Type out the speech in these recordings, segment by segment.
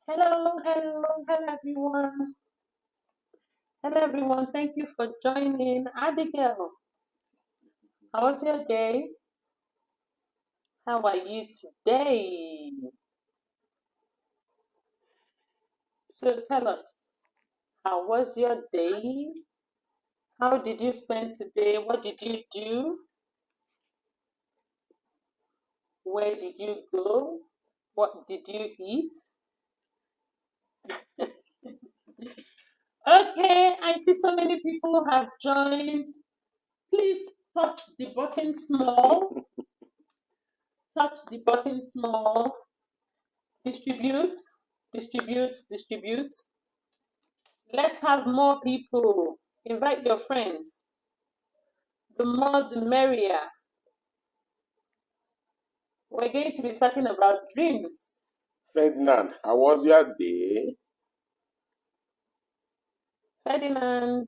Hello, hello, hello everyone. Hello everyone. Thank you for joining. Abigail, how was your day? How are you today? So tell us, how was your day? How did you spend today? What did you do? Where did you go? What did you eat? Okay, I see so many people have joined. Please touch the button small. Touch the button small. Distribute, distribute. Let's have more people. Invite your friends. The more the merrier. We're going to be talking about dreams. Ferdinand, how was your day? Ferdinand,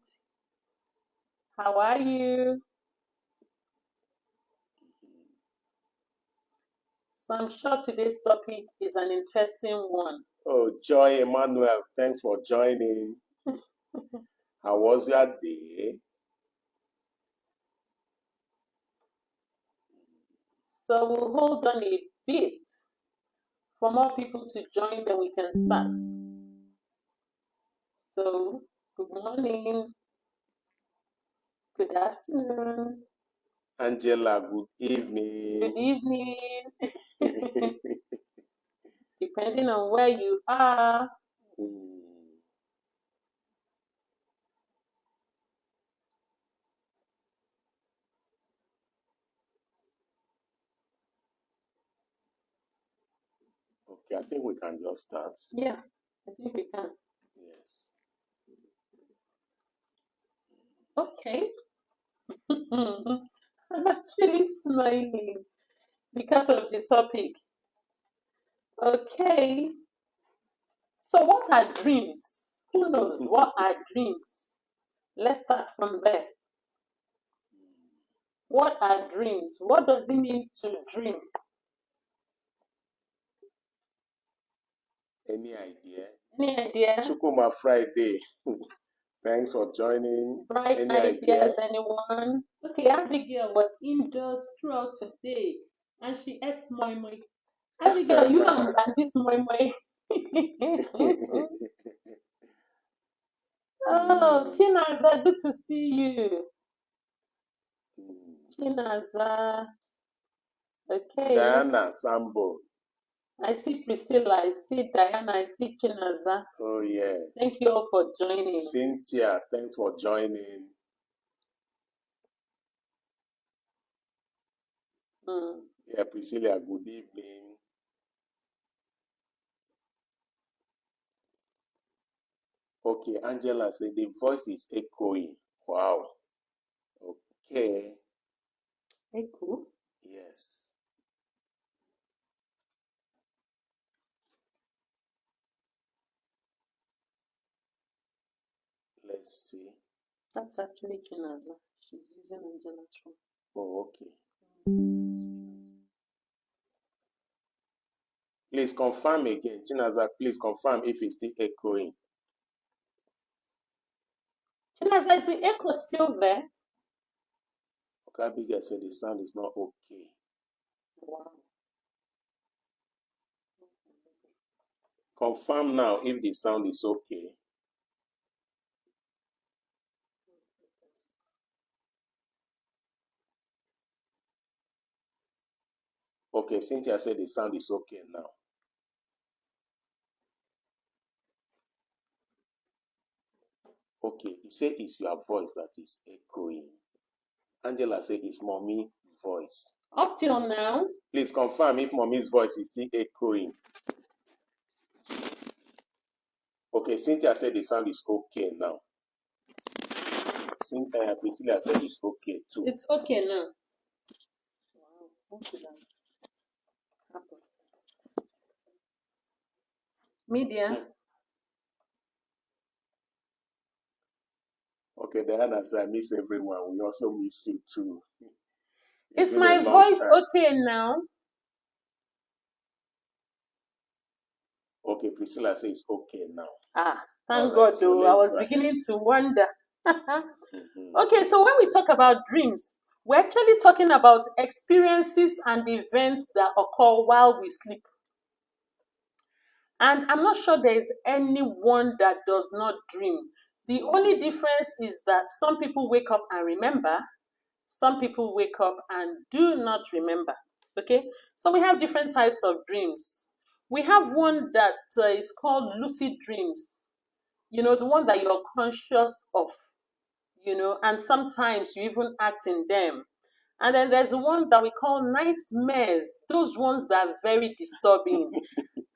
how are you? So I'm sure today's topic is an interesting one. Oh, Joy Emmanuel, thanks for joining. How was your day? So we'll hold on a bit for more people to join, then we can start. So, good morning, good afternoon, Angela, good good evening. evening, depending on where you are. Okay, I think we can just start. Yeah, I think we can. Yes. Okay. I'm actually smiling because of the topic. Okay. So, what are dreams? Who knows? What are dreams? Let's start from there. What are dreams? What does it mean to dream? Any idea? Any idea? Chukuma Friday. Thanks for joining. Bright Any ideas, idea? anyone? Okay, Abigail was indoors throughout today and she ate moi moi. Abigail, you and this moi moi. Oh, Chinaza, good to see you. Chinaza. Okay. Diana Sambo. I see Priscilla, I see Diana, I see Chinaza. Oh, yes. Thank you all for joining. Cynthia, thanks for joining. Yeah, Priscilla, good evening. Okay, Angela said the voice is echoing. Wow. Okay. Echo? Yes. Let's see. That's actually Chinaza. She's using Angela's phone. Oh, okay. Please confirm again. Chinaza, please confirm if it's still echoing. Chinaza, is the echo still there? Okay, Abigail said the sound is not okay. Wow. Confirm now if the sound is okay. Okay, Cynthia said the sound is okay now. Okay, he said it's your voice that is echoing. Angela said it's mommy voice. Up till now? Please confirm if mommy's voice is still echoing. Okay, Cynthia said the sound is okay now. Priscilla said it's okay too. It's okay now. Wow. What did that happen? Media? Okay, Diana said I miss everyone. We also miss you too. Is my voice okay now? Okay, Priscilla says okay now. Thank All God, right, so though. I let's was go ahead. beginning to wonder. Mhm. Okay, so when we talk about dreams, we're actually talking about experiences and events that occur while we sleep. And I'm not sure there is anyone that does not dream. The only difference is that some people wake up and remember, some people wake up and do not remember. Okay, so we have different types of dreams. We have one that is called lucid dreams, the one that you're conscious of, and sometimes you even act in them. And then there's the one that we call nightmares, those ones that are very disturbing.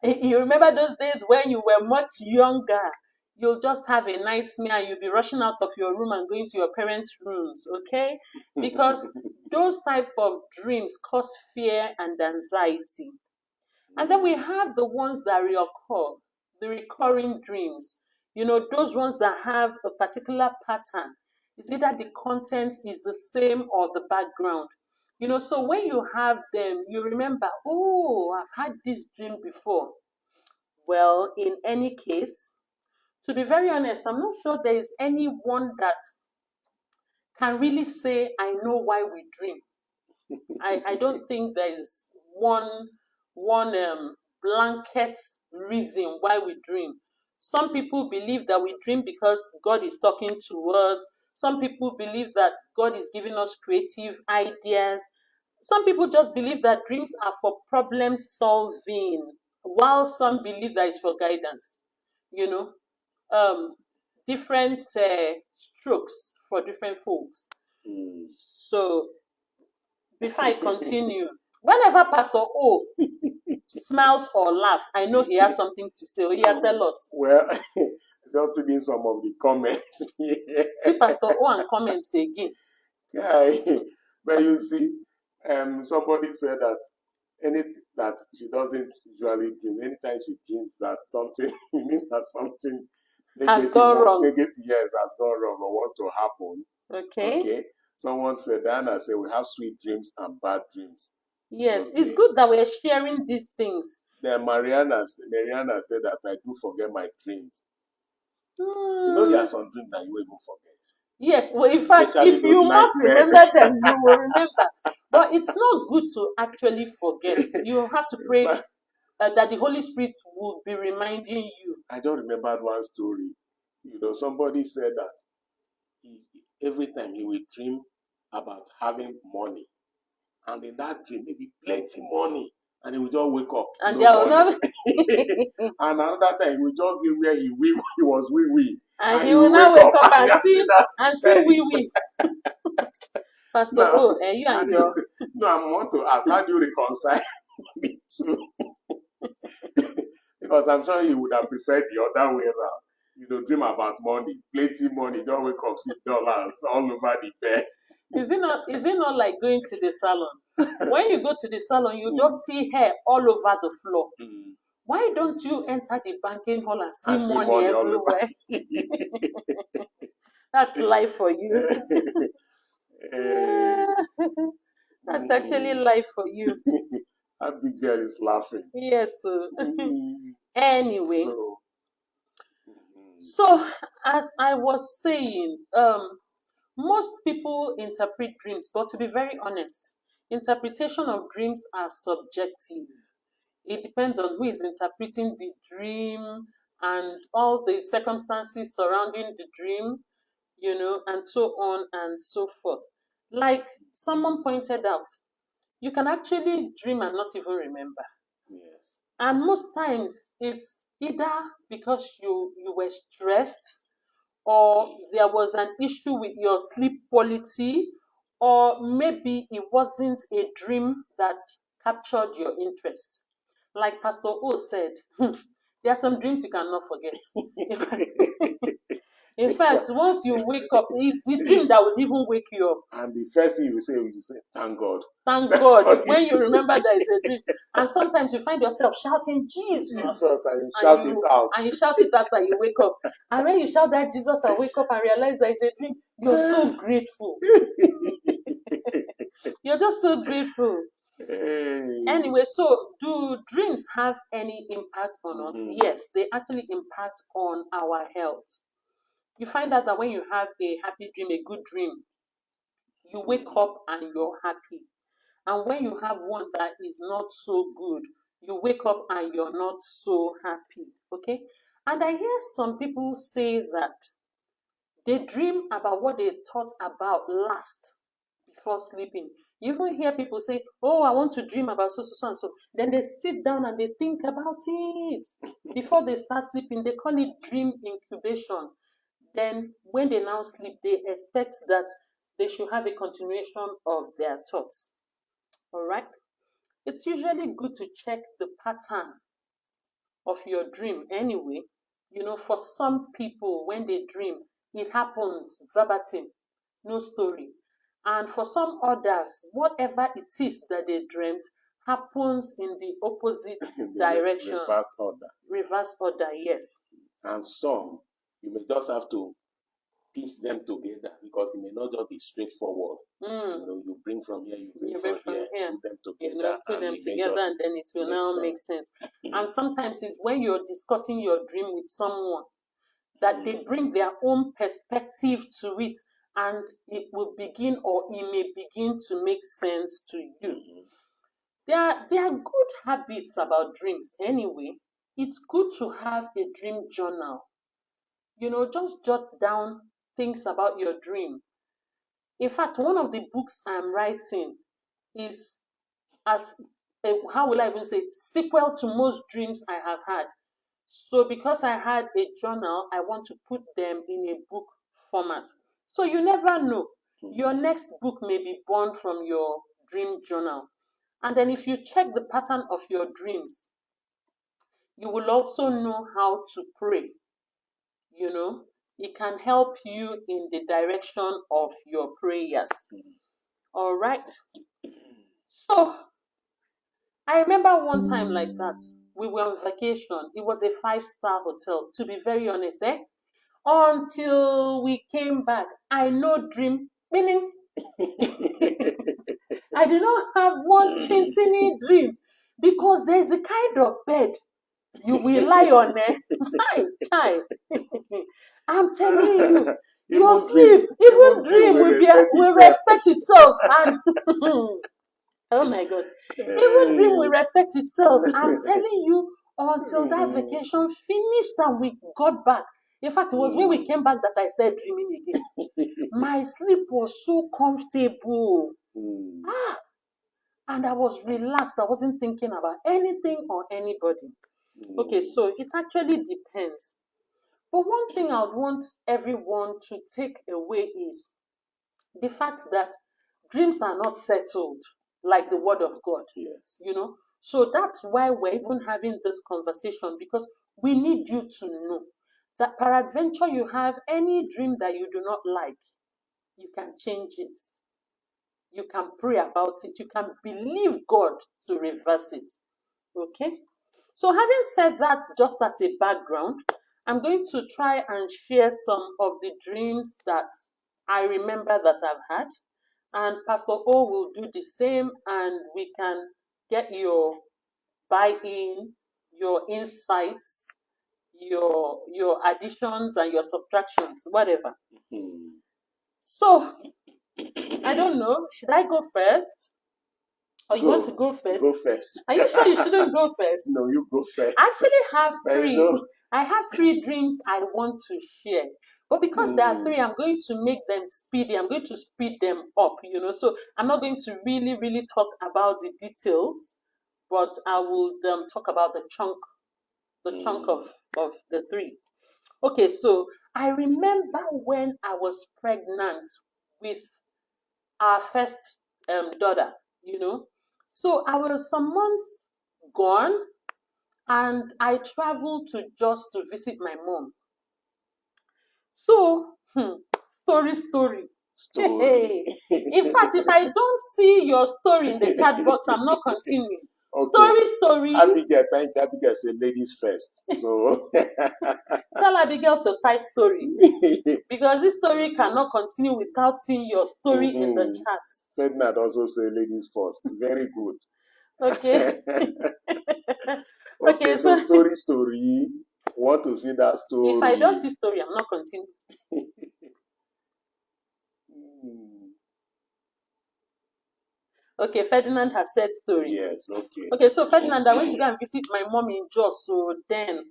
You remember those days when you were much younger? You'll just have a nightmare and you'll be rushing out of your room and going to your parents' rooms, okay? Because those type of dreams cause fear and anxiety. And then we have the ones that reoccur, the recurring dreams. Those ones that have a particular pattern. It's either the content is the same or the background. So when you have them, you remember, oh, I've had this dream before. Well, in any case, to be very honest, I'm not sure there is anyone that can really say, I know why we dream. I don't think there is one blanket reason why we dream. Some people believe that we dream because God is talking to us. Some people believe that God is giving us creative ideas. Some people just believe that dreams are for problem solving, while some believe that it's for guidance. You know, um, different strokes for different folks. So before I continue, whenever Pastor O smiles or laughs, I know he has something to say. Oh, yeah, tell us. Well, just reading some of the comments. See Pastor O and comments again. Yeah, but you see, somebody said that that she doesn't usually dream. Anytime she dreams that something, it means that something Has gone wrong. Yes, has gone wrong or wants to happen. Okay. Okay. Someone said, Diana said, we have sweet dreams and bad dreams. Yes, Okay. it's good that we're sharing these things. Then Mariana said that I do forget my dreams. There are some dreams that you will even forget. Yes, well, in fact, if you must remember them, you will remember. But it's not good to actually forget. You have to pray that the Holy Spirit will be reminding you. I don't remember one story. Somebody said that every time he will dream about having money, and in that dream, maybe plenty money, and he will just wake up. And no money. And another time, he will just be where he was wee. And he will now wake up and see wee. Pastor O, you and your... No, I want to ask, how do you reconcile the two? Because I'm sure he would have preferred the other way around. Dream about money, plenty money, don't wake up, see dollars all over the bed. Is it not like going to the salon? When you go to the salon, you just see hair all over the floor. Why don't you enter the banking hall and see money everywhere? That's life for you. That's actually life for you. Abigail is laughing. Yes. Anyway. So, as I was saying, most people interpret dreams, but to be very honest, interpretation of dreams are subjective. It depends on who is interpreting the dream and all the circumstances surrounding the dream, and so on and so forth. Like someone pointed out, you can actually dream and not even remember. Yes. And most times it's either because you were stressed, or there was an issue with your sleep quality, or maybe it wasn't a dream that captured your interest. Like Pastor O said, there are some dreams you cannot forget. In fact, once you wake up, it's the dream that will even wake you up. And the first thing you say, thank God. Thank God. When you remember that it's a dream. And sometimes you find yourself shouting, Jesus. And you shout it out. And you shout it after you wake up. And when you shout that Jesus and wake up and realize that it's a dream, you're so grateful. You're just so grateful. Hey. Anyway, so do dreams have any impact on us? Mhm. Yes, they actually impact on our health. You find out that when you have a happy dream, a good dream, you wake up and you're happy. And when you have one that is not so good, you wake up and you're not so happy. Okay? And I hear some people say that they dream about what they thought about last before sleeping. You even hear people say, "Oh, I want to dream about so, so, so, and so." Then they sit down and they think about it before they start sleeping. They call it dream incubation. Then, when they now sleep, they expect that they should have a continuation of their thoughts. All right? It's usually good to check the pattern of your dream anyway. For some people, when they dream, it happens verbatim, no story. And for some others, whatever it is that they dreamt happens in the opposite direction. Reverse order. Reverse order, yes. And some, you may just have to piece them together because it may not just be straightforward. You bring from here, you bring from here, put them together, put them together, and then it will now make sense. And sometimes it's when you're discussing your dream with someone that they bring their own perspective to it, and it will begin, or it may begin to make sense to you. There are good habits about dreams anyway. It's good to have a dream journal. Just jot down things about your dream. In fact, one of the books I'm writing is, as how will I even say, sequel to most dreams I have had. So because I had a journal, I want to put them in a book format. So you never know. Your next book may be born from your dream journal. And then if you check the pattern of your dreams, you will also know how to pray. It can help you in the direction of your prayers. All right. So I remember one time like that. We were on vacation. It was a 5-star hotel, to be very honest. Until we came back, I no dream, meaning I did not have one tiny dream, because there's a kind of bed you will lie on there. Time. I'm telling you, your sleep, even dream will respect itself. And oh my God, even dream will respect itself. I'm telling you, until that vacation finished and we got back. In fact, it was when we came back that I started dreaming again. My sleep was so comfortable. And I was relaxed. I wasn't thinking about anything or anybody. Okay, so it actually depends. But one thing I would want everyone to take away is the fact that dreams are not settled like the word of God. Yes. So that's why we're even having this conversation, because we need you to know that peradventure you have any dream that you do not like, you can change it. You can pray about it. You can believe God to reverse it. Okay? So having said that, just as a background, I'm going to try and share some of the dreams that I remember that I've had. And Pastor O will do the same, and we can get your buy-in, your insights, your additions and your subtractions, whatever. So, I don't know. Should I go first? Or you want to go first? Go first. Are you sure you shouldn't go first? No, you go first. I actually have 3. I have 3 dreams I want to share. But because there are 3, I'm going to make them speedy. I'm going to speed them up, So I'm not going to really, really talk about the details, but I will talk about the chunk of the 3. Okay, so I remember when I was pregnant with our first daughter, So I was some months gone, and I traveled to Jos to visit my mom. So, story. Hey. In fact, if I don't see your story in the chat box, I'm not continuing. Okay. Story. Abigail, thank you. Abigail say ladies first. So Tell Abigail to type story. Because this story cannot continue without seeing your story in the chat. Ferdinand also say ladies first. Very good. Okay. Okay, so story. Want to see that story? If I don't see story, I'm not continuing. Okay, Ferdinand has said story. Yes, okay. Okay, so Ferdinand, I went to go and visit my mom in Jos. So then,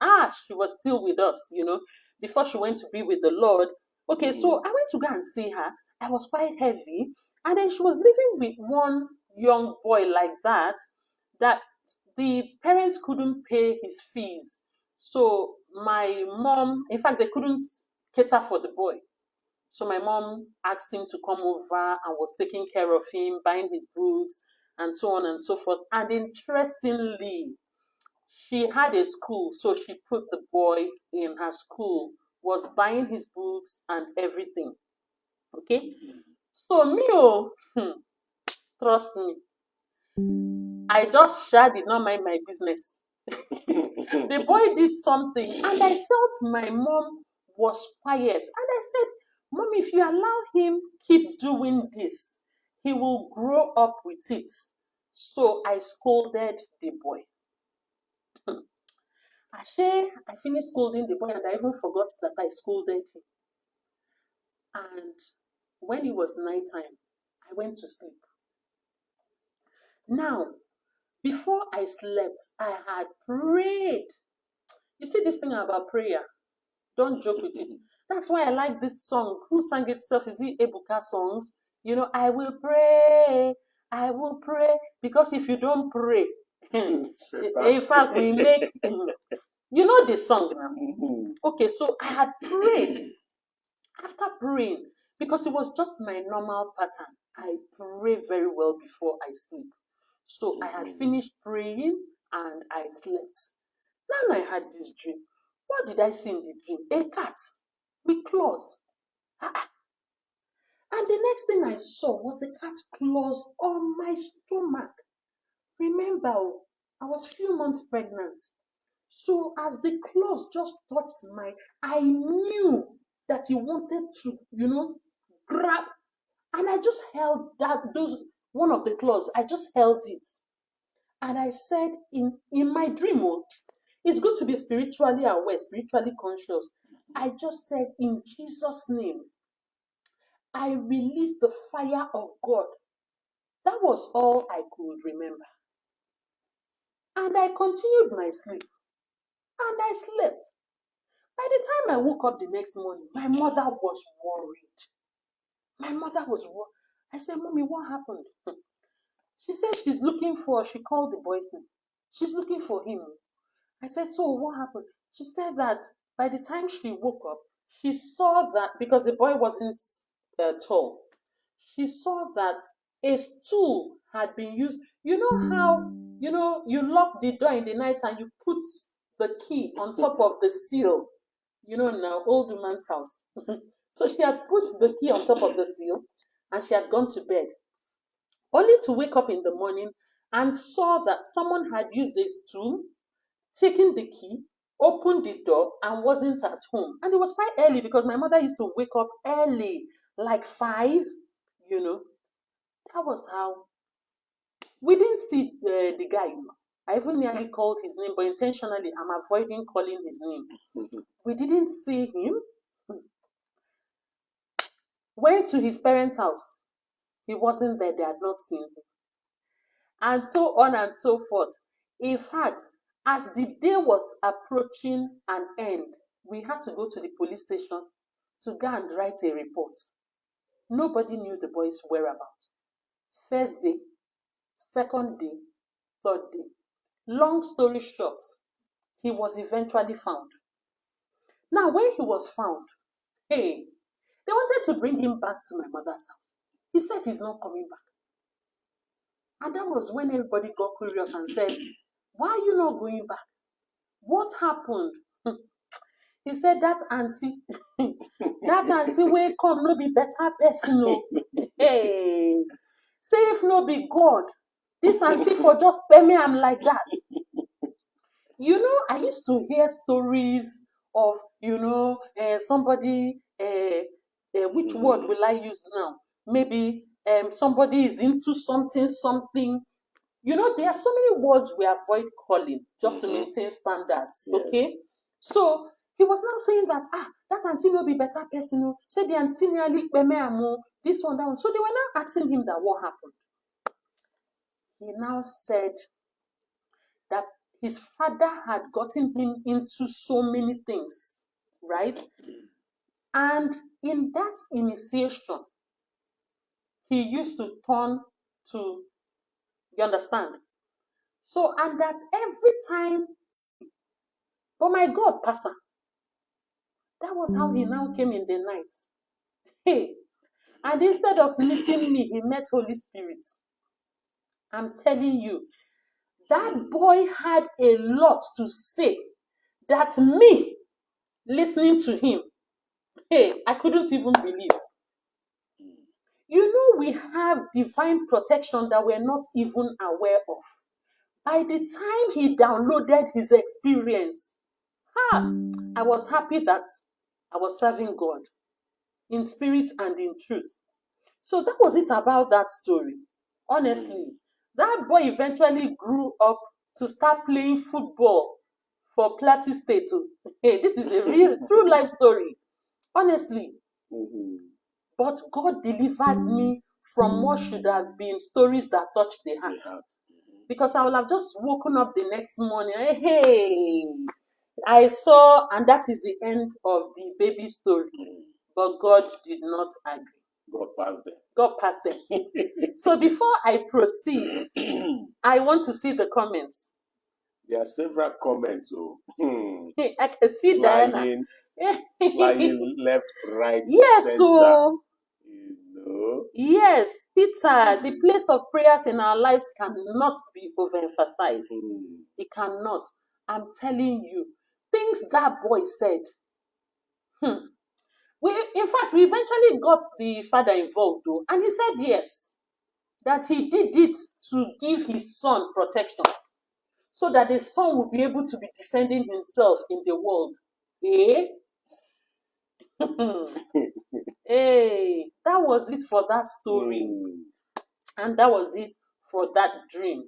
she was still with us, before she went to be with the Lord. Okay, so I went to go and see her. I was quite heavy. And then she was living with one young boy like that the parents couldn't pay his fees. So my mom, in fact, they couldn't cater for the boy. So my mom asked him to come over and was taking care of him, buying his books, and so on and so forth. And interestingly, she had a school, so she put the boy in her school, was buying his books and everything. Okay? So me, trust me, I just did not mind my business. The boy did something, and I felt my mom was quiet. And I said, Mom, if you allow him keep doing this, he will grow up with it. So I scolded the boy. I finished scolding the boy, and I even forgot that I scolded him. And when it was nighttime, I went to sleep. Now, before I slept, I had prayed. You see this thing about prayer? Don't joke with it. That's why I like this song. Who sang it itself? Is it Ebuka songs? I will pray. I will pray. Because if you don't pray, in fact, we make... You know the song now? Okay, so I had prayed. After praying, because it was just my normal pattern, I pray very well before I sleep. So I had finished praying and I slept. Then I had this dream. What did I see in the dream? A cat with claws. And the next thing I saw was the cat claws on my stomach. Remember, I was a few months pregnant. So as the claws just touched I knew that he wanted to, grab. And I just held one of the claws. I just held it. And I said in my dream, it's good to be spiritually aware, spiritually conscious. I just said, in Jesus' name, I release the fire of God. That was all I could remember. And I continued my sleep. And I slept. By the time I woke up the next morning, my mother was worried. I said, Mommy, what happened? She said she called the boy's name. She's looking for him. I said, so what happened? She said that by the time she woke up, she saw that, because the boy wasn't tall, she saw that a stool had been used. You know how, you lock the door in the night and you put the key on top of the seal. Now, old woman's house. So she had put the key on top of the seal and she had gone to bed. Only to wake up in the morning and saw that someone had used a stool, taken the key, opened the door, and wasn't at home. And it was quite early because my mother used to wake up early, like 5, That was how. We didn't see the guy. I even nearly called his name, but intentionally, I'm avoiding calling his name. We didn't see him. Went to his parents' house. He wasn't there. They had not seen him. And so on and so forth. In fact, as the day was approaching an end, we had to go to the police station to go and write a report. Nobody knew the boy's whereabouts. First day, second day, third day. Long story short, he was eventually found. Now, when he was found, they wanted to bring him back to my mother's house. He said he's not coming back. And that was when everybody got curious and said, why are you not going back? What happened? He said, that auntie will come, no be better person. Hey, say if no be God, This auntie for just pay me, I'm like that. You know, I used to hear stories of, somebody, which word will I use now? Maybe somebody is into something. You know, there are so many words we avoid calling just to maintain standards, okay? Yes. So he was now saying that, that auntie no be better person. Oh. Say the auntie nearly peme amo, this one, that one. So they were now asking him that what happened. He now said that his father had gotten him into so many things, right? And in that initiation, he used to turn to, you understand? So, and that every time, but my God, Pastor, that was how he now came in the night. Hey, and instead of meeting me, he met Holy Spirit. I'm telling you, that boy had a lot to say that me listening to him, hey, I couldn't even believe. You know, we have divine protection that we're not even aware of. By the time he downloaded his experience, I was happy that I was serving God in spirit and in truth. So that was it about that story. Honestly, that boy eventually grew up to start playing football for Plateau State. Hey, this is a real true life story. Honestly. But God delivered me from what should have been stories that touched the heart. Because I would have just woken up the next morning. Hey, I saw, and that is the end of the baby story. But God did not agree. God passed them. God passed them. So before I proceed, I want to see the comments. There are several comments. Oh. I can see flying, Diana. flying left, right, yes, center. so You know? yes, Peter, the place of prayers in our lives cannot be overemphasized. It cannot. I'm telling you, things that boy said. In fact, we eventually got the father involved, though, and he said yes, that he did it to give his son protection, so that the son will be able to be defending himself in the world. Eh? Hey, that was it for that story. And that was it for that dream.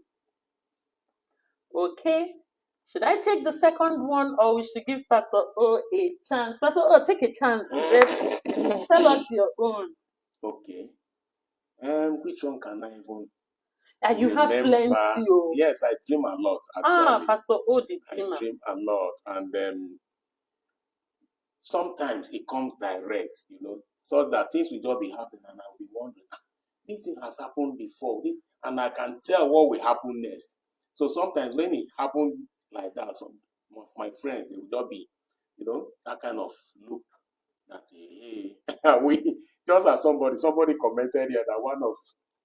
Okay? Should I take the second one, or we should give Pastor O a chance? Pastor O, take a chance. Let's tell us your own. Okay. Which one can I even? And you have plenty. Oh. Yes, I dream a lot. Actually. Pastor O, the dreamer. I dream a lot, and sometimes it comes direct, so that things will just be happening, and I'll be wondering, this thing has happened before, and I can tell what will happen next. So sometimes when it happened like that, some of my friends, they will just be, that kind of look that, hey, we just as somebody commented here that one of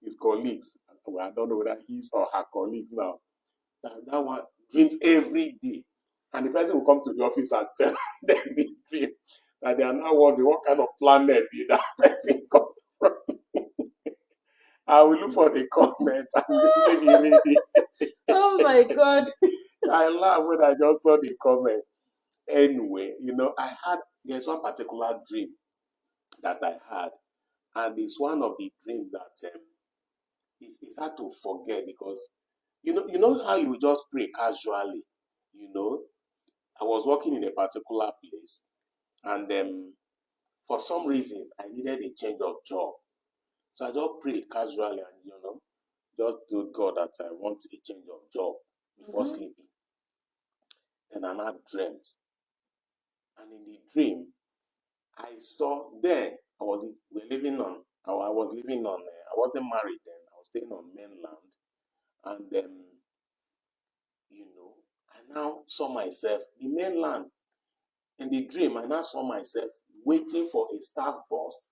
his colleagues, I don't know whether his or her colleagues now, that one dreams every day. And the person will come to the office and tell them the dream that they are now wondering what kind of planet did that person come from. I will look for the comment and maybe read it. Oh my God. I laugh when I just saw the comment. Anyway, there's one particular dream that I had. And it's one of the dreams that it's hard to forget, because you know how you just pray casually. I was working in a particular place, and for some reason I needed a change of job. So I just prayed casually and just told God that I want a change of job before sleeping. And I now dreamt. And in the dream, I saw then I wasn't married then. I was staying on mainland. And I now saw myself, the mainland, in the dream, I now saw myself waiting for a staff bus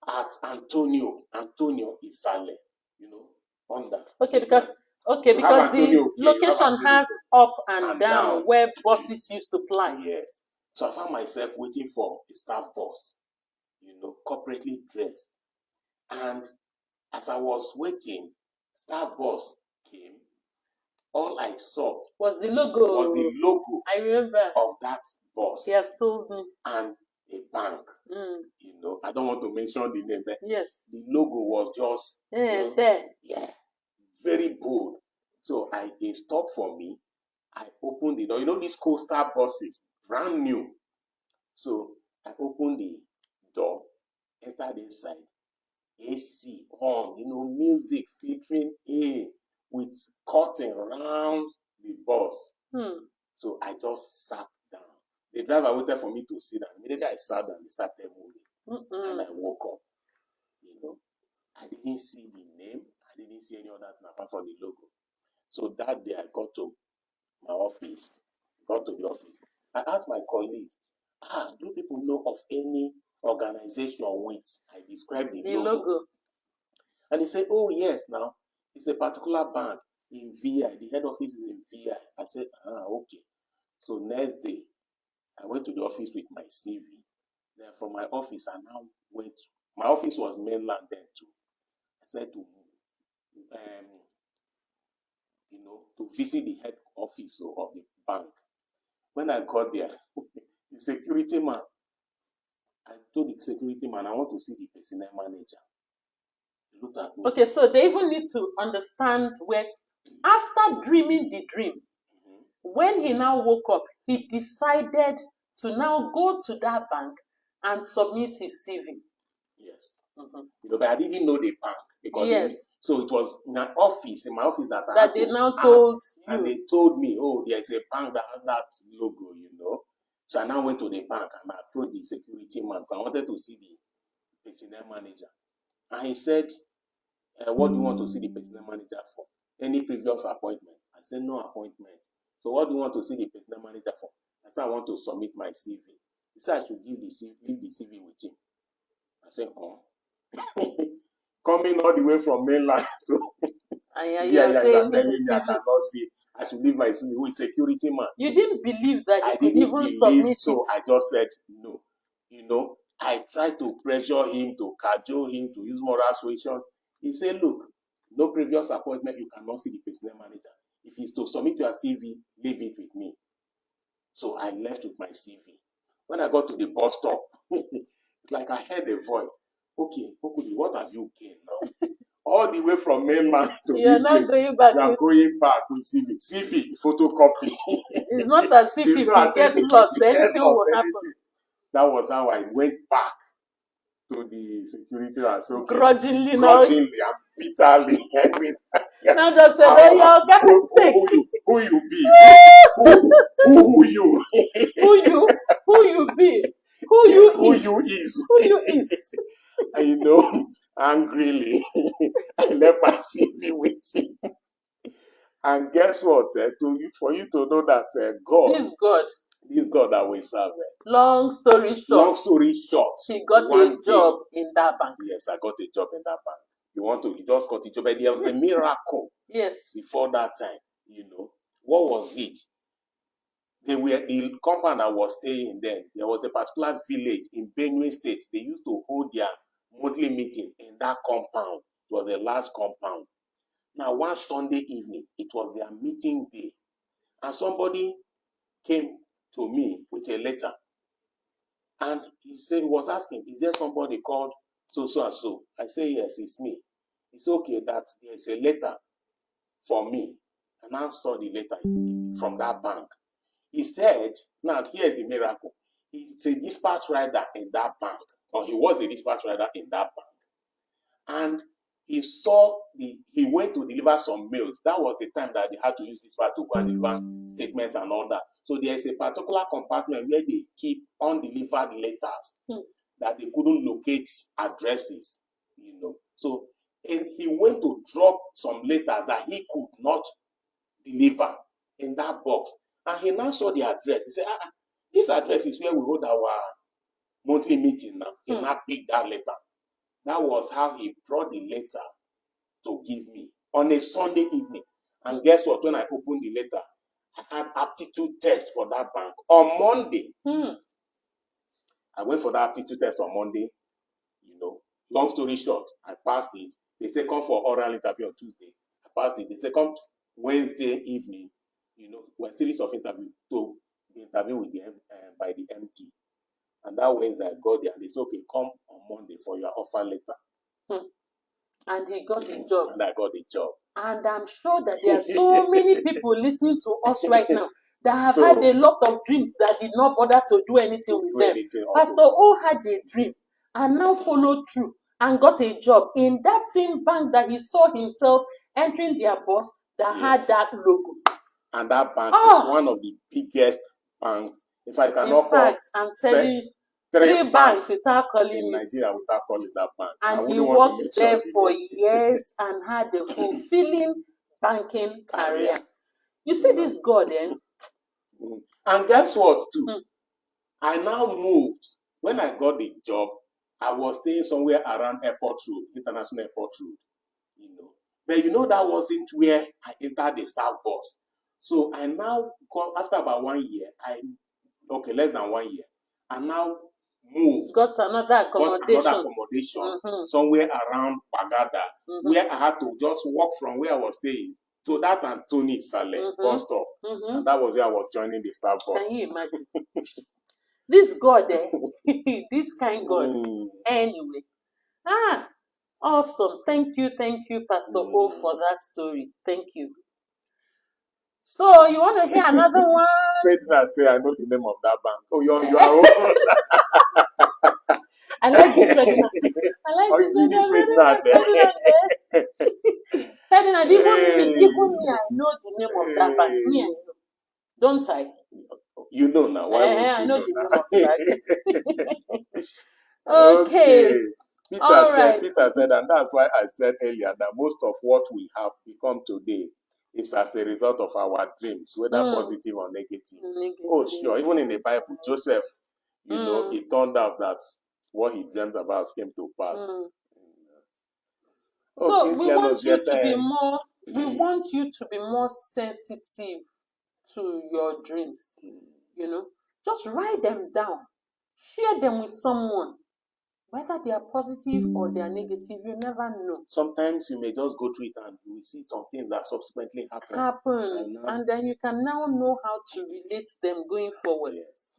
at Antonio Isale, on that. Okay, because the location has up and down where buses used to ply. Yes. So I found myself waiting for a staff bus, corporately dressed. And as I was waiting, staff bus came. All I saw Was the was logo. the logo I remember. of that bus He has told me. and a bank. I don't want to mention the name, but Yes. the logo was just There. yeah, very bold. So they stopped for me. I opened the door. You know these coastal buses, brand new. So I opened the door, entered inside. AC on, music filtering in with curtain around the bus. So I just sat down. The driver waited for me to sit down. Immediately I sat down, they started moving. And I woke up. I didn't see the name. I didn't see any other thing apart from the logo. So that day I got to my office. Got to the office. I asked my colleagues, do people know of any organization with, I described the logo. And they said, oh yes, now it's a particular bank in VI. The head office is in VI. I said, okay. So next day, I went to the office with my CV. Then from my office, I now went. My office was mainland then too. I said to visit the head office of the bank. When I got there, the security man, I told the security man, I want to see the personnel manager. He looked at me. Okay, so they even need to understand where, after dreaming the dream, when he now woke up, he decided to now go to that bank and submit his CV. Yes. But I didn't know the bank because so it was in my office that I had they to now ask, told you. and they told me, oh, there's a bank that has that logo, So I now went to the bank and I approached the security man because I wanted to see the personnel manager. And he said, what do you want to see the personnel manager for? Any previous appointment? I said, no appointment. So what do you want to see the personnel manager for? I said, I want to submit my CV. He said I should leave the CV with him. I said, coming all the way from mainland to you are telling me I cannot see. I should leave my CV with security man. You didn't believe that you could even submit believe, it. So I just said no. I tried to pressure him, to cajole him, to use moral suasion. He said, look, no previous appointment, you cannot see the personnel manager. If he's to submit your CV, leave it with me. So I left with my CV. When I got to the bus stop, it's like I heard a voice. Okay, Okudi, what have you gained now? All the way from mainland to this place, going back. You are going back with CV. CV, photocopy. It's not as if if you get lost, anything will happen. That was how I went back to the security and said, okay, grudgingly and bitterly. Now just say, who you be? Who you? Who you be? Who you is? And angrily, I left my CV with him. And guess what? For you to know that this God that we serve. Long story short, he got a job in that bank. Yes, I got a job in that bank. You just got a job, but there was a miracle. Yes. Before that time, what was it? The compound I was staying then. There was a particular village in Benue State. They used to hold their monthly meeting in that compound. It was a large compound. Now, one Sunday evening, it was their meeting day, and somebody came to me with a letter, and he was asking, "Is there somebody called so and so?" I say, "Yes, it's me." It's okay that there's a letter for me, and I saw the letter from that bank. He said, "Now here's the miracle. He's a dispatch rider in that bank, or he was a dispatch rider in that bank, and he went to deliver some mails. That was the time that they had to use dispatch to go and deliver statements and all that. So there's a particular compartment where they keep undelivered letters that they couldn't locate addresses, So and he went to drop some letters that he could not deliver in that box. And he now saw the address. He said, this address is where we hold our monthly meeting now. He now picked that letter. That was how he brought the letter to give me on a Sunday evening. And guess what? When I opened the letter, I had aptitude test for that bank on Monday. I went for that aptitude test on Monday. Long story short, I passed it. They said, come for oral interview on Tuesday. passed it. They say, come Wednesday evening, we're series of interviews to be interviewed with by the MD. And that Wednesday I got there and they said, okay, come on Monday for your offer letter. And he got the job. And I got the job. And I'm sure that there are so many people listening to us right now that have had a lot of dreams that did not bother to do anything with them. Pastor O had a dream and now followed through and got a job in that same bank that he saw himself entering their boss that had that logo. And that bank is one of the biggest banks. In fact, I'm telling you, three banks without calling in Nigeria without calling that bank. And he worked there for years and had a fulfilling banking career. You see this God, eh? And guess what, too? I now moved. When I got the job, I was staying somewhere around Airport Road, International Airport Road. But that wasn't where I entered the staff bus. So I now, after about 1 year, less than 1 year, I now moved. Got another accommodation. Somewhere around Bagada, where I had to just walk from where I was staying to that Anthony Saleh bus stop. And that was where I was joining the staff bus. Can you imagine? This God, this kind God. Anyway. Awesome. Thank you, Pastor O, for that story. Thank you. So, you want to hear another one? Faith say, I know the name of that bank. Oh, you are I like this Ferdinand. Ferdinand, even me, I know the name of that bank. Me, I know. Don't I? You know now. Why would you I know the name of that. Okay. Peter said, and that's why I said earlier that most of what we have become today is as a result of our dreams, whether positive or negative. Oh, sure. Even in the Bible, Joseph, it turned out that what he dreamt about came to pass. So we want you to be more sensitive to your dreams. Just write them down. Share them with someone. Whether they are positive or they are negative, you never know. Sometimes you may just go through it and you will see something that subsequently happen. And then you can now know how to relate them going forward. Yes.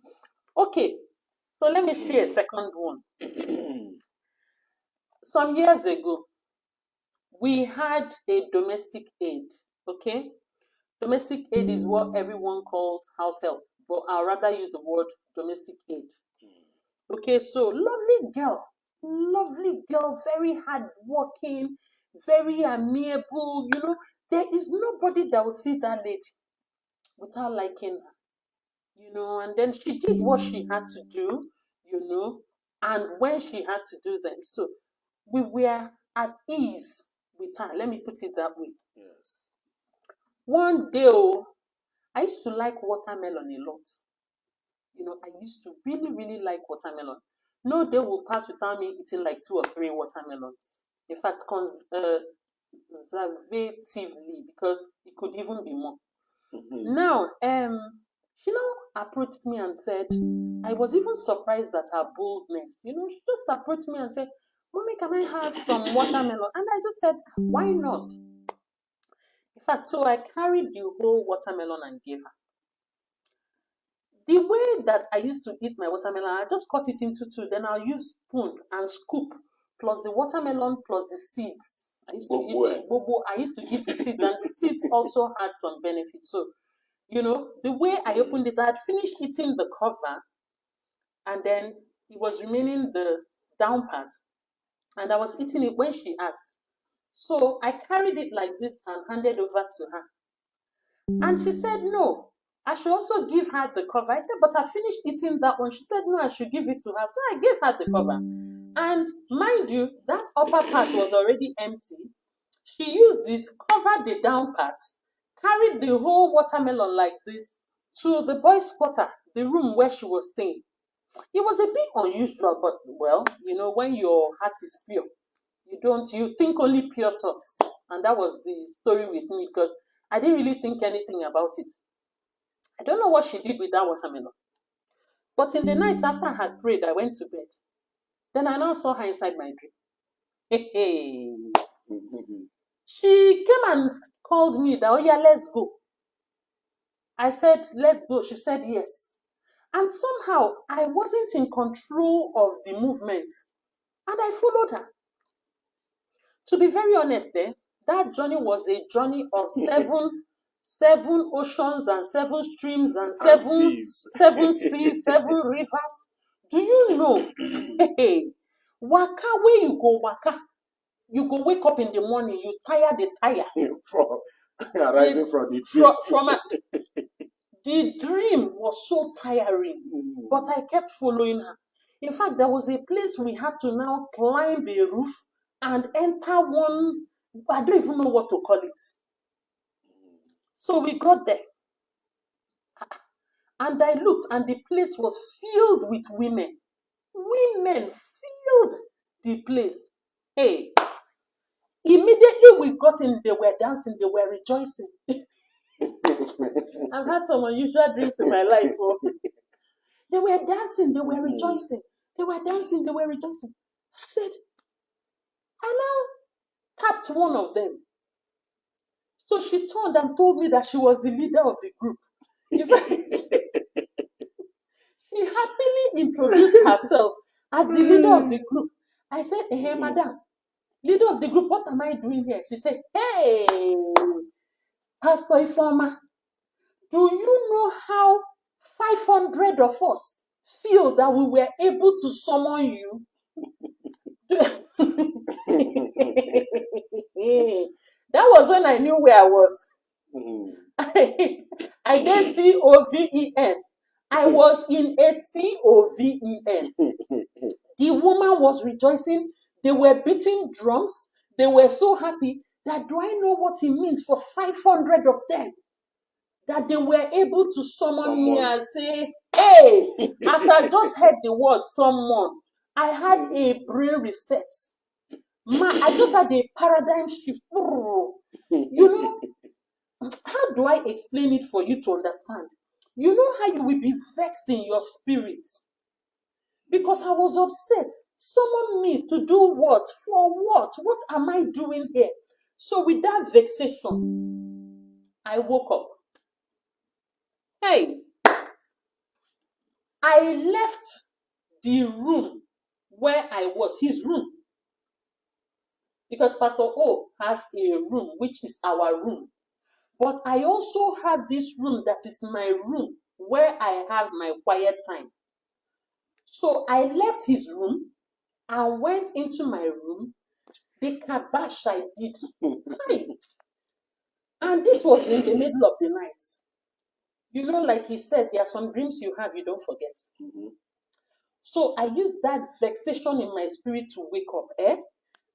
Okay. So let me share a second one. Some years ago, we had a domestic aid. Okay? Domestic aid is what everyone calls house help. But I'd rather use the word domestic aid. Okay, so lovely girl, very hardworking, very amiable, there is nobody that would see that lady without liking her, and then she did what she had to do, and when she had to do that. So we were at ease with her, let me put it that way. Yes. One day, I used to like watermelon a lot. I used to really, really like watermelon. No day will pass without me eating like 2 or 3 watermelons. In fact, conservatively, because it could even be more. Now, she now approached me and said, I was even surprised at her boldness. She just approached me and said, Mommy, can I have some watermelon? And I just said, why not? In fact, so I carried the whole watermelon and gave her. The way that I used to eat my watermelon, I just cut it into 2. Then I'll use spoon and scoop, plus the watermelon, plus the seeds. I used to eat bobo. I used to eat the seeds, and the seeds also had some benefits. So, the way I opened it, I had finished eating the cover, and then it was remaining the down part, and I was eating it when she asked. So I carried it like this and handed over to her. And she said, no, I should also give her the cover. I said, but I finished eating that one. She said, no, I should give it to her. So I gave her the cover. And mind you, that upper part was already empty. She used it, covered the down part, carried the whole watermelon like this to the boys' quarter, the room where she was staying. It was a bit unusual, but well, when your heart is pure, you think only pure thoughts. And that was the story with me, because I didn't really think anything about it. I don't know what she did with that watermelon. But in the night after I had prayed, I went to bed. Then I now saw her inside my dream. She came and called me that, oh yeah, let's go. I said, let's go. She said yes. And somehow I wasn't in control of the movement. And I followed her. To be very honest, that journey was a journey of seven oceans and 7 streams and seas. 7 seas, 7 rivers. Do you know? Hey, waka where you go waka. You go wake up in the morning, you tire the tire. Arising from the dream. The dream was so tiring, but I kept following her. In fact, there was a place we had to now climb a roof and enter one, I don't even know what to call it. So we got there. And I looked, and the place was filled with women. Women filled the place. Hey, immediately we got in, they were dancing, they were rejoicing. I've had some unusual dreams in my life. Oh. They were dancing, they were rejoicing. They were dancing, they were rejoicing. I said, I now tapped one of them. So she turned and told me that she was the leader of the group. In fact, she happily introduced herself as the leader of the group. I said, hey, madam, leader of the group, what am I doing here? She said, hey, Pastor Ifeoma, do you know how 500 of us feel that we were able to summon you? That was when I knew where I was. I did COVEN. I was in a COVEN. The woman was rejoicing. They were beating drums. They were so happy that, do I know what it means for 500 of them? That they were able to summon me and say, hey, as I just heard the word someone, I had a brain reset. I just had a paradigm shift. You know, how do I explain it for you to understand? You know how you will be vexed in your spirit? Because I was upset. Summon me to do what? For what? What am I doing here? So with that vexation, I woke up. Hey, I left the room where I was, his room. Because Pastor O has a room, which is our room. But I also have this room that is my room, where I have my quiet time. So I left his room and went into my room. The kabash I did. Hi. And this was in the middle of the night. You know, like he said, there are some dreams you have, you don't forget. So I used that vexation in my spirit to wake up.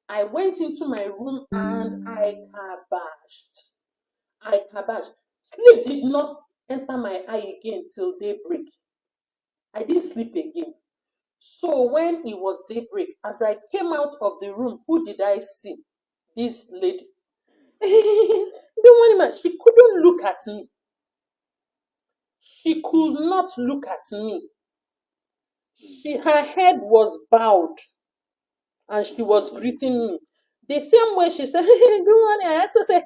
I went into my room and I kabashed. Sleep did not enter my eye again till daybreak. I didn't sleep again. So when it was daybreak, as I came out of the room, who did I see? This lady. She couldn't look at me. She could not look at me. Her head was bowed and she was greeting me. The same way she said, good morning. I also said,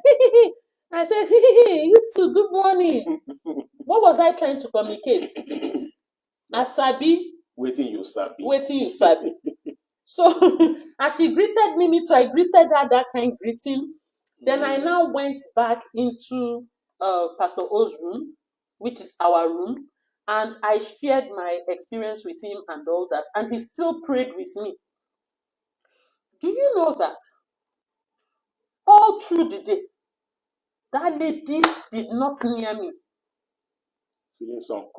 I said, you too, good morning. What was I trying to communicate? Asabi. Waiting you sabi. So as she greeted me too, I greeted her that kind of greeting. Then I now went back into Pastor O's room, which is our room, and I shared my experience with him and all that, and he still prayed with me. Do you know that all through the day, that lady did not near me? Feeling so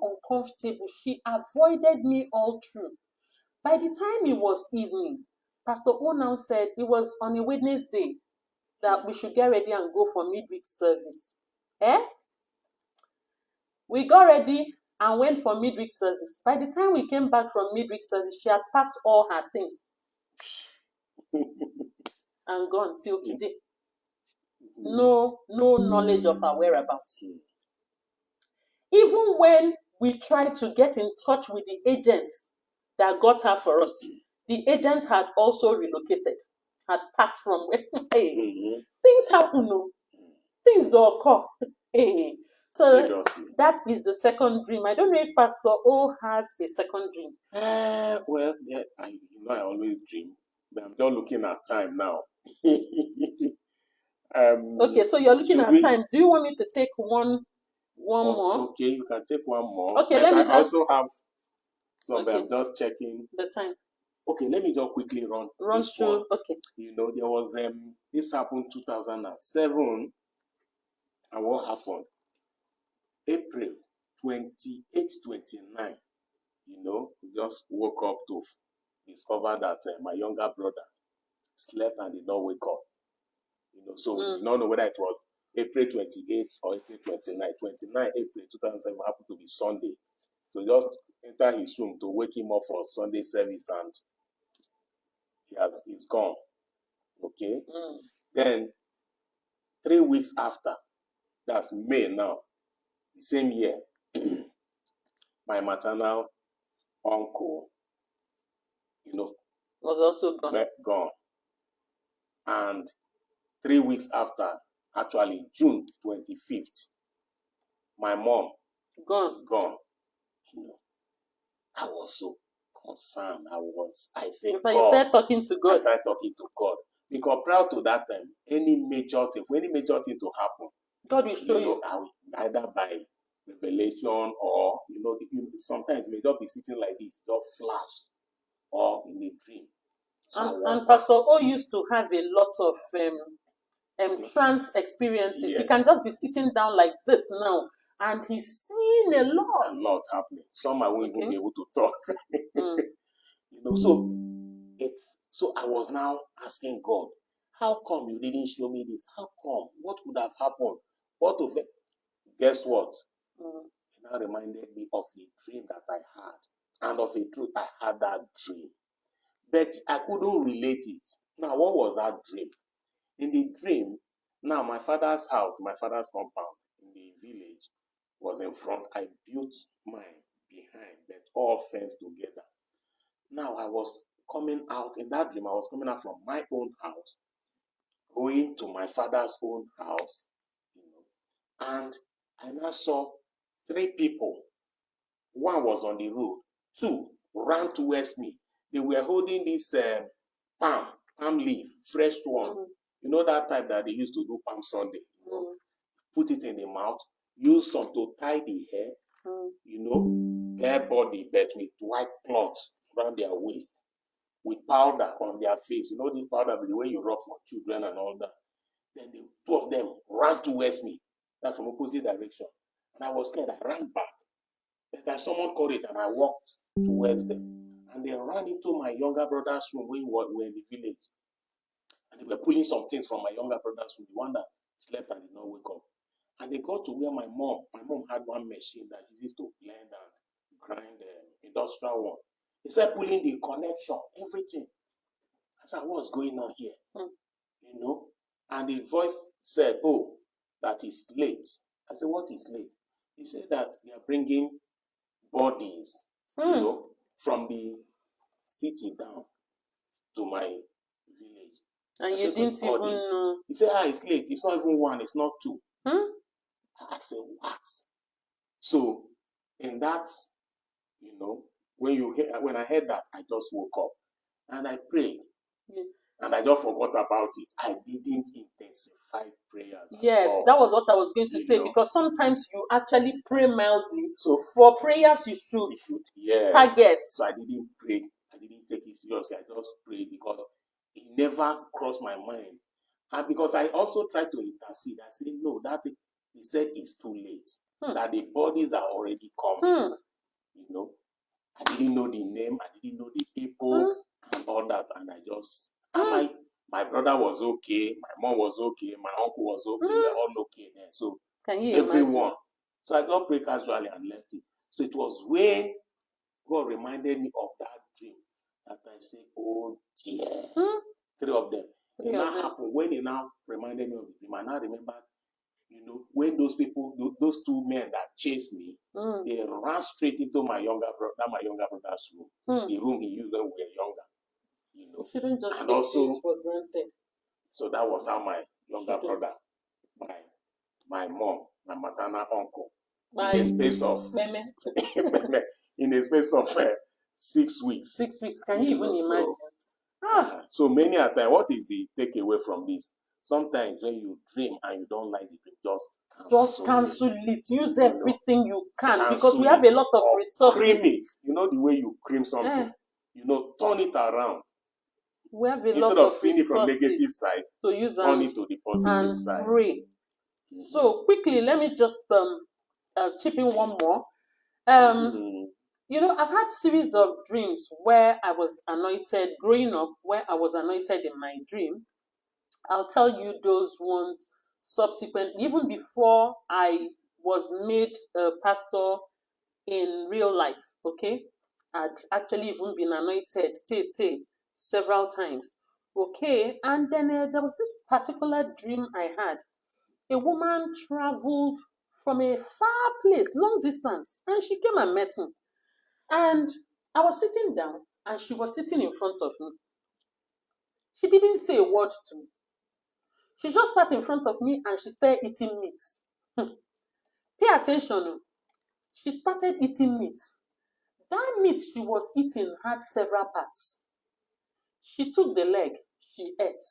uncomfortable. She avoided me all through. By the time it was evening, Pastor O now said it was on a Wednesday that we should get ready and go for midweek service. We got ready and went for midweek service. By the time we came back from midweek service, she had packed all her things and gone till today. No knowledge of her whereabouts. Even when we tried to get in touch with the agent that got her for us, the agent had also relocated. had packed from. Hey, Mhm. things happen, no? Things do occur. Hey. So Seriously. that is the second dream. I don't know if Pastor O has a second dream. Well, yeah, I always dream, but I'm just looking at time now. Okay, so you're looking should at we? time. Do you want me to take one more? Okay, you can take one more. Okay, But let me I just also have some, but okay I'm just checking. the time. Okay, let me just quickly run this through. one. Okay. There was this happened 2007, and what happened? April 28, 29. We just woke up to discover that my younger brother slept and did not wake up. So we did not know whether it was April 28 or April 29. 29 April 2007 happened to be Sunday. So just enter his room to wake him up for Sunday service, and he's gone. Okay. Then 3 weeks after, that's May now, the same year, my maternal uncle, was also gone. And 3 weeks after, actually June 25th, my mom gone. I was so concerned. I said, God. You started talking to God. I started talking to God. Because prior to that time, for any major thing to happen, God will show you. I will either by revelation or, sometimes may not be sitting like this, just flash, or in a dream. So and Pastor O used to have a lot of trance experiences. Yes. He can just be sitting down like this now, and he's seeing a lot. A lot happening. Some I won't even be able to talk. So I was now asking God, how come you didn't show me this? How come? What would have happened? What of it? Guess what? It now reminded me of a dream that I had. And of a truth, I had that dream. But I couldn't relate it. Now, what was that dream? In the dream, now my father's house, my father's compound in the village was in front. I built mine behind, but all fenced together. Now I was coming out, in that dream, I was coming out from my own house, going to my father's own house, and I now saw 3 people. One was on the road, 2 ran towards me. They were holding this palm leaf, fresh one. That type that they used to do Palm Sunday. Put it in the mouth, use some to tie the hair, bare body, but with white cloth around their waist, with powder on their face. This powder, the way you rub for children and all that. Then the 2 of them ran towards me. That's from opposite direction. And I was scared. I ran back. Then someone called it, and I walked towards them. And they ran into my younger brother's room when we were in the village. And they were pulling some things from my younger brother's room, the one that slept and did not wake up. And they got to where my mom had one machine that uses to blend and grind the industrial one. They started pulling the connection, everything. I said, what's going on here? And the voice said, oh, that is late. I said, what is late? He said that they are bringing bodies, from the city down to my village. And you didn't even know. He said, it's late. It's not even 1. It's not 2. I said, what? So, in that, when I heard that, I just woke up and I prayed. And I just forgot about it. I didn't intensify prayers. Yes, that was what I was going to say, because sometimes you actually pray mildly. So for prayers, you should target. So I didn't pray. I didn't take it seriously. I just prayed because it never crossed my mind. And because I also tried to intercede. I said, no, he said it's too late. That the bodies are already coming. I didn't know the name. I didn't know the people and all that. And I just... And my brother was okay, my mom was okay, my uncle was okay, we were all okay then. So everyone. Imagine? So I got prayed casually and left it. So it was when God reminded me of that dream that I said, oh dear. 3 of them. It now happened. When he now reminded me of the dream, I now remember, when those people, those 2 men that chased me, they ran straight into my younger brother's room, the room he used when we were younger. You shouldn't just and take also, things for granted. so that was how my younger Shouldn't. brother, my mom, my maternal uncle, My in a space of meme. in a space of 6 weeks. 6 weeks. Can you even So, imagine? so many a time, what is the takeaway from this? Sometimes when you dream and you don't like the dream, just cancel it. Use everything you can, cancel because we have a lot of or resources. cream it. You know the way you cream something. Turn it around. We have a Instead lot of of seeing it from resources negative side, to use turn it to the positive and side. pray. So quickly, let me just chip in one more. I've had series of dreams where I was anointed growing up, where I was anointed in my dream. I'll tell you those ones subsequently, even before I was made a pastor in real life, okay? I'd actually even been anointed several times, okay? And then there was this particular dream I had. A woman traveled from a far place, long distance, and she came and met me. And I was sitting down, and she was sitting in front of me. She didn't say a word to me. She just sat in front of me and she started eating meat. Pay attention. She started eating meat. That meat she was eating had several parts. She took the leg, she ate.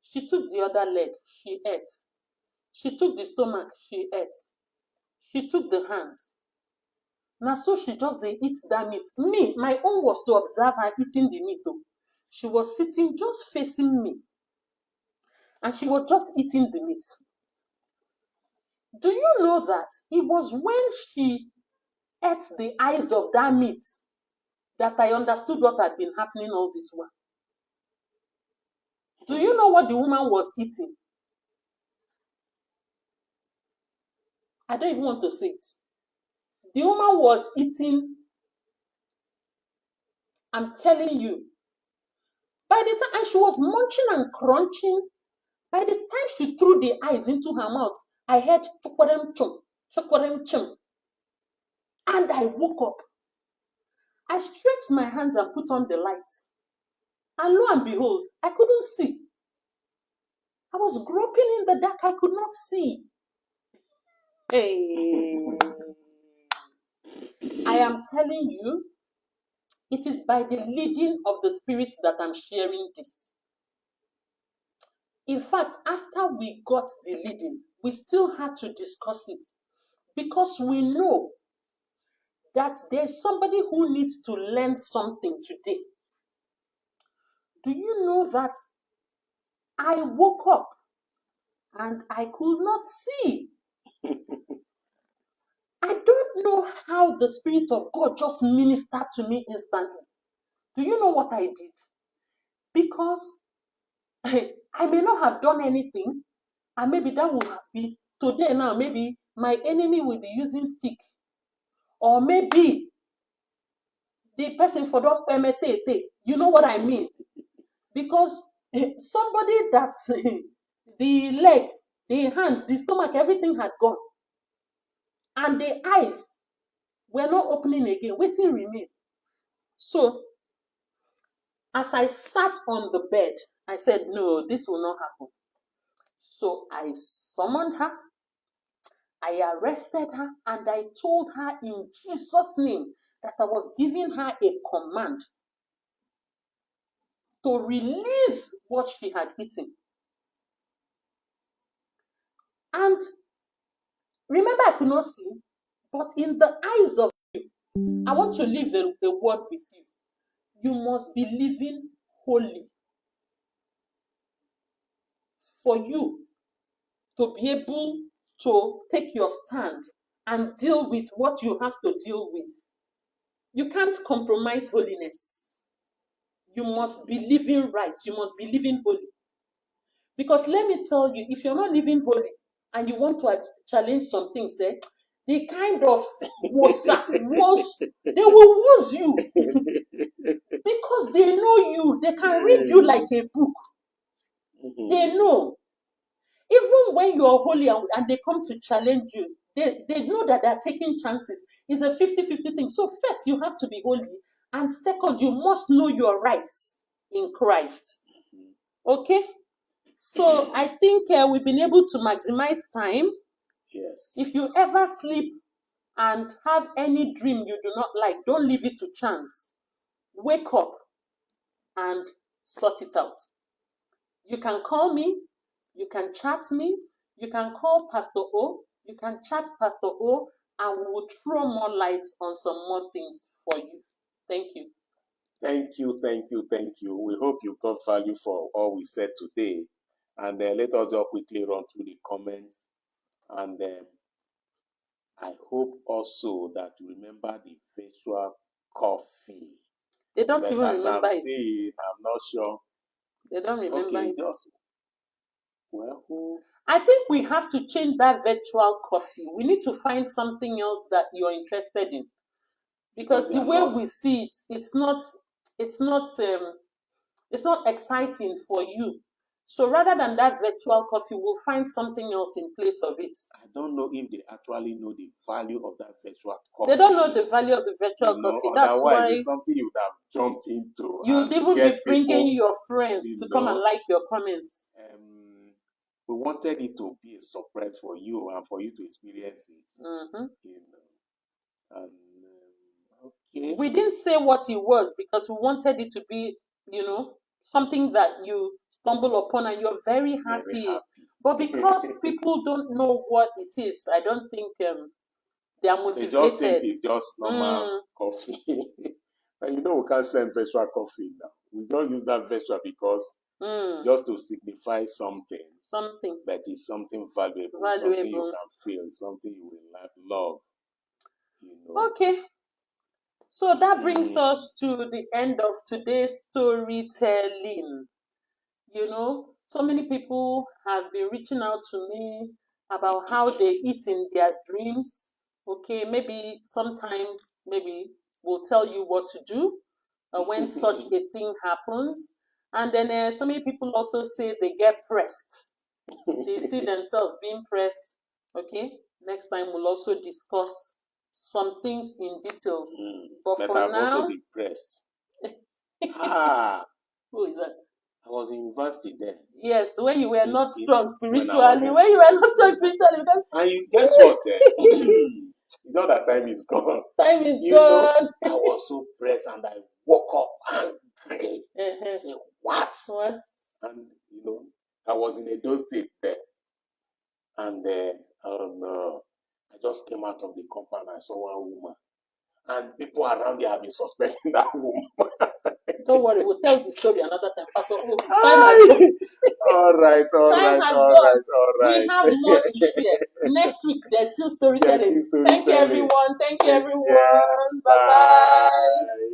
She took the other leg, she ate. She took the stomach, she ate. She took the hand. Now, so she just dey eat that meat. Me, my own was to observe her eating the meat though. She was sitting just facing me. And she was just eating the meat. Do you know that it was when she ate the eyes of that meat that I understood what had been happening all this while? Do you know what the woman was eating? I don't even want to say it. The woman was eating, I'm telling you, by the time, and she was munching and crunching, by the time she threw the eyes into her mouth, I heard chukwadem chum, chukwadem chum. And I woke up. I stretched my hands and put on the lights. And lo and behold, I couldn't see. I was groping in the dark, I could not see. Hey. I am telling you, it is by the leading of the Spirit that I'm sharing this. In fact, after we got the leading, we still had to discuss it because we know that there's somebody who needs to learn something today. Do you know that I woke up and I could not see? I don't know how the Spirit of God just ministered to me instantly. Do you know what I did? Because I may not have done anything, and maybe that would be today now, maybe my enemy will be using stick. Or maybe the person for don't MTT. You know what I mean? Because somebody that the leg, the hand, the stomach, everything had gone. And the eyes were not opening again. Waiting remain. So, as I sat on the bed, I said, no, this will not happen. So I summoned her, I arrested her, and I told her in Jesus' name that I was giving her a command to release what she had eaten. And remember, I could not see, but in the eyes of you, I want to leave a word with you. You must be living holy for you to be able to take your stand and deal with what you have to deal with. You can't compromise holiness. You must be living right. You must be living holy. Because let me tell you, if you're not living holy and you want to challenge some things, the kind of they will woz you. Because they know you. They can read you like a book. They know. Even when you are holy and they come to challenge you, they know that they're taking chances. It's a 50-50 thing. So first, you have to be holy. And second, you must know your rights. in Christ. Mhm. Okay? So I think we've been able to maximize time. Yes. If you ever sleep and have any dream you do not like, don't leave it to chance. Wake up and sort it out. You can call me, you can chat me, you can call Pastor O, you can chat Pastor O, and we will throw more light on some more things for you. Thank you. Thank you, thank you, thank you. We hope you got value for all we said today. And let us just quickly run through the comments. And I hope also that you remember the virtual coffee. They don't But even as I'm remember it. saying, I'm not sure. They don't remember Okay, it. just, well, I think we have to change that virtual coffee. We need to find something else that you're interested in. Because they the are way not- we see it, it's not exciting for you. So rather than that virtual coffee, we'll find something else in place of it. I don't know if they actually know the value of that virtual coffee. They don't know the value of the virtual You know, coffee. That's otherwise why it's something you would have jumped into. you'd and even be get bringing people, your friends you to come and know, like your comments. We wanted it to be a surprise for you and for you to experience it. Mm-hmm. You know. And okay. We didn't say what it was because we wanted it to be, something that you stumble upon and you're very happy. Very happy. But because people don't know what it is, I don't think they are motivated. They just think it's just normal coffee. And you know we can't send virtual coffee now. We don't use that virtual because just to signify something. Something. That is something valuable, something you can feel, something you will love. You know. Okay. So that brings us to the end of today's storytelling. You know, so many people have been reaching out to me about how they eat in their dreams. Okay, maybe sometime, maybe we'll tell you what to do when such a thing happens. And then so many people also say they get pressed. They see themselves being pressed. Okay, next time we'll also discuss some things in details. But for I've now, also been pressed. Who is that? I was in university then. Yes, when you were not strong spiritually. When you were not strong spiritually. Because and you guess what? You know that time is gone. Time is gone. I was so pressed and I woke up angry. I said, what? What? And I was in Edo State there. And I just came out of the compound. I saw one woman. And people around there have been suspecting that woman. Don't worry, we'll tell the story another time. Pastor, all right. We have more to share. Next week, there's still storytelling. Thank you, everyone. Thank you, everyone. Bye-bye.